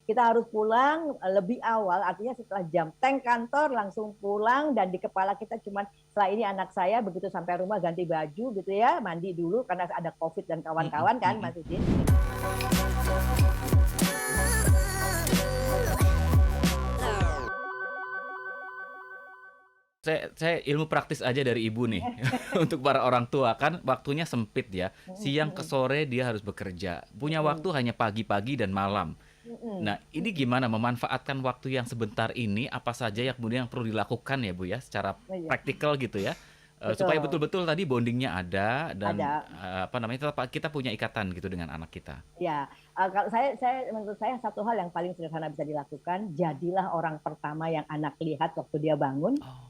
kita harus pulang lebih awal, artinya setelah jam tank kantor langsung pulang, dan di kepala kita cuman setelah ini anak saya begitu sampai rumah ganti baju gitu ya, mandi dulu karena ada COVID dan Mhm kawan-kawan kan mhm. Mas Udin. Saya ilmu praktis aja dari Ibu nih, untuk para orang tua, kan waktunya sempit ya, Mhm, siang ke mhm, sore dia harus bekerja, punya waktu mhm, hanya pagi-pagi dan malam. mhm, Nah, ini mhm. gimana memanfaatkan waktu yang sebentar ini, apa saja yang kemudian yang perlu dilakukan ya, Bu, ya, secara Oh iya, praktikal gitu ya, supaya betul, betul-betul tadi bonding-nya ada dan, ada. apa namanya, tetap kita punya ikatan gitu dengan anak kita. Ya, kalau saya menurut saya satu hal yang paling sederhana bisa dilakukan, jadilah orang pertama yang anak lihat waktu dia bangun, Oh,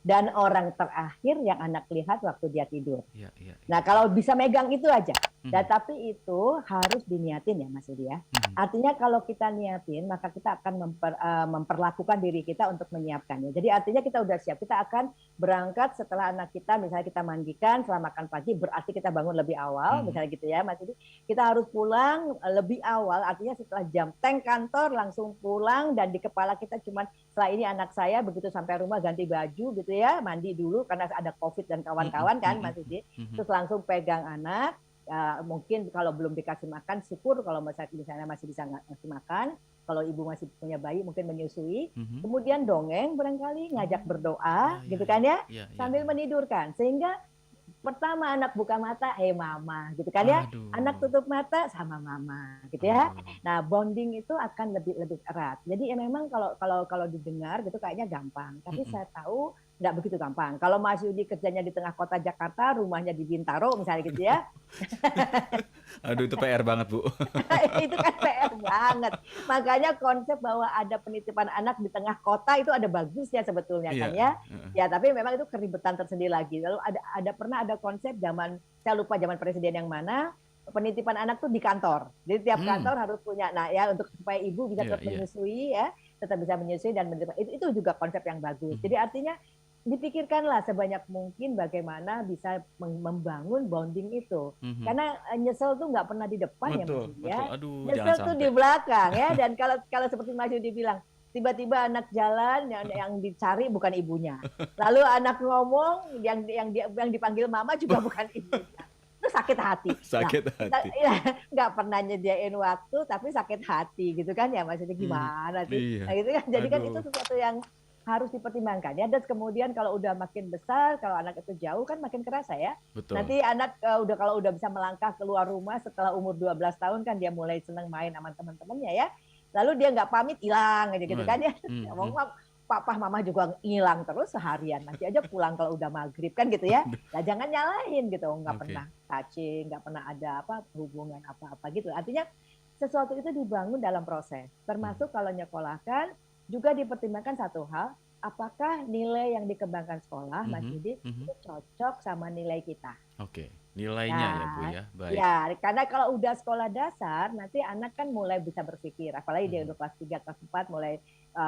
dan orang terakhir yang anak lihat waktu dia tidur. iya iya Nah, iya. kalau bisa megang itu aja. Dan Mhm tapi itu harus diniatin ya Mas Yudi ya. mhm. Artinya kalau kita niatin, maka kita akan memperlakukan diri kita untuk menyiapkannya. Jadi artinya kita udah siap. Kita akan berangkat setelah anak kita, misalnya kita mandikan, setelah makan pagi, berarti kita bangun lebih awal, Mhm. misalnya gitu ya Mas Yudi. Kita harus pulang lebih awal, artinya setelah jam tank kantor langsung pulang, dan di kepala kita cuman setelah ini anak saya begitu sampai rumah ganti baju gitu ya, mandi dulu karena ada COVID dan Mhm kawan-kawan kan mhm Mas Yudi. mhm. Terus langsung pegang anak, mungkin kalau belum dikasih makan syukur, kalau misalnya masih bisa ngasih makan, kalau ibu masih punya bayi mungkin menyusui, Mhm. kemudian dongeng barangkali, ngajak Oh, iya berdoa iya gitu kan iya. ya, Iya iya sambil iya. menidurkan, sehingga pertama anak buka mata, mama gitu kan ya, anak Aduh tutup mata sama mama gitu ya. aduh. Nah bonding itu akan lebih lebih erat. Jadi ya memang kalau kalau kalau didengar gitu kayaknya gampang, tapi Mhm. saya tahu nggak begitu gampang. Kalau Mas Yudi kerjanya di tengah kota Jakarta, rumahnya di Bintaro misalnya gitu ya, Aduh itu PR banget, Bu. itu kan PR banget. Makanya konsep bahwa ada penitipan anak di tengah kota itu ada bagusnya sebetulnya kan Iya, ya. heeh. Ya, tapi memang itu keribetan tersendiri lagi. Lalu pernah ada konsep zaman, saya lupa zaman presiden yang mana, penitipan anak tuh di kantor. Jadi tiap Mmm, kantor harus punya. Nah, ya untuk supaya ibu bisa iya tetap iya. menyusui ya, tetap bisa menyusui dan menerima. Itu juga konsep yang bagus. Mhm Jadi artinya dipikirkanlah sebanyak mungkin bagaimana bisa membangun bonding itu. mhm. Karena nyesel tuh nggak pernah di depan ya Mas Betul Yudi betul. ya. Aduh jangan Nyesel tuh di sampai. belakang ya. Dan kalau kalau seperti Mas Yudi bilang, tiba-tiba anak jalan yang dicari bukan ibunya. Lalu anak ngomong yang dipanggil mama juga bukan ibunya. Itu sakit hati. Nah, Sakit kita hati. ya nggak pernah nyediain waktu tapi sakit hati gitu kan ya Mas Yudi, Mhm. gimana sih? Iya. Nah, gitu kan. Jadi kan itu Aduh. sesuatu yang harus dipertimbangkan ya. Dan kemudian kalau udah makin besar, kalau anak itu jauh kan makin kerasa ya. Betul. Nanti anak kalau udah bisa melangkah keluar rumah setelah umur 12 tahun kan dia mulai seneng main sama teman-temannya ya. Lalu dia nggak pamit hilang aja gitu kan Waduh. ya. Ngomong Mhm. papa mama juga ngilang terus seharian. Nanti aja pulang kalau udah maghrib kan gitu ya. Aduh. Nah jangan nyalahin gitu. Nggak Oke. pernah touching, nggak pernah ada apa hubungan apa-apa gitu. Artinya sesuatu itu dibangun dalam proses. Mhm. Termasuk kalau nyekolahkan juga dipertimbangkan satu hal, apakah nilai yang dikembangkan sekolah, Mas Mhm Yudi, mhm. itu cocok sama nilai kita. Oke. Nilainya ya, Bu, Nah, ya? Baik. ya, karena kalau udah sekolah dasar, nanti anak kan mulai bisa berpikir, apalagi dia Mhm. udah kelas 3, kelas 4,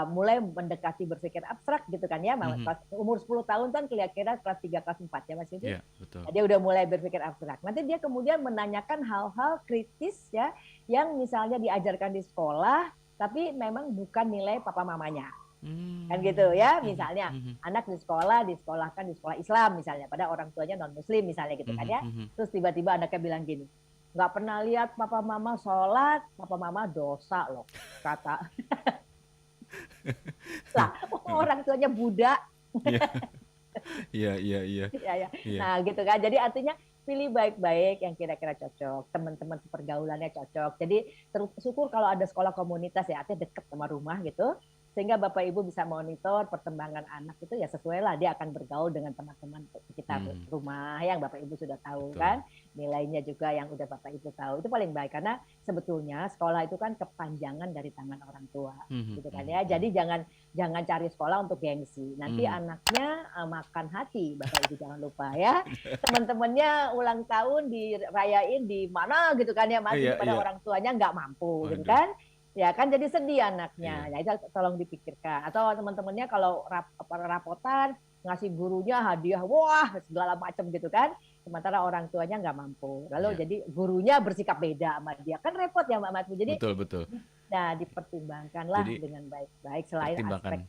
mulai mendekati berpikir abstrak gitu kan ya. Mhm. Kelas umur 10 tahun kan kira-kira kelas 3, kelas 4 ya Mas Yudi. Iya, betul. Nah, dia udah mulai berpikir abstrak. Nanti dia kemudian menanyakan hal-hal kritis ya, yang misalnya diajarkan di sekolah, tapi memang bukan nilai papa mamanya. Kan gitu Mmm. ya, Mhm misalnya mhm. anak disekolahkan di sekolah Islam misalnya, pada orang tuanya non muslim misalnya gitu kan Mhm ya. mhm. Terus tiba-tiba anaknya bilang gini, nggak pernah lihat papa mama sholat, papa mama dosa loh, kata lah Heeh. orang tuanya Buddha. Iya iya iya iya. Ya, ya. Iya. Nah gitu kan, jadi artinya pilih baik-baik yang kira-kira cocok, teman-teman pergaulannya cocok. Jadi syukur kalau ada sekolah komunitas ya, artinya deket sama rumah gitu, sehingga Bapak Ibu bisa monitor perkembangan anak itu ya sesuai lah, dia akan bergaul dengan teman-teman sekitar Mhm. rumah yang Bapak Ibu sudah tahu Betul. kan, nilainya juga yang udah Bapak Ibu tahu, itu paling baik. Karena sebetulnya sekolah itu kan kepanjangan dari tangan orang tua Mhm gitu kan mhm ya. mhm. Jadi jangan jangan cari sekolah untuk gengsi. Nanti Mhm. anaknya makan hati, Bapak Ibu jangan lupa ya. Teman-temannya ulang tahun dirayain di mana gitu kan ya Mas, Iya pada iya. orang tuanya nggak mampu gitu Waduh. kan. Ya kan jadi sedih Iya. anaknya. Ya itu tolong dipikirkan. Atau teman-temannya kalau rapotan ngasih gurunya hadiah, wah segala macam gitu kan. Sementara orang tuanya nggak mampu. Lalu Iya, jadi gurunya bersikap beda sama dia. Kan repot ya Mbak Matmu. Jadi betul betul. nah dipertimbangkanlah Jadi dengan baik-baik selain pertimbangkan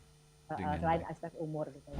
dengan selain baik. aspek umur gitu.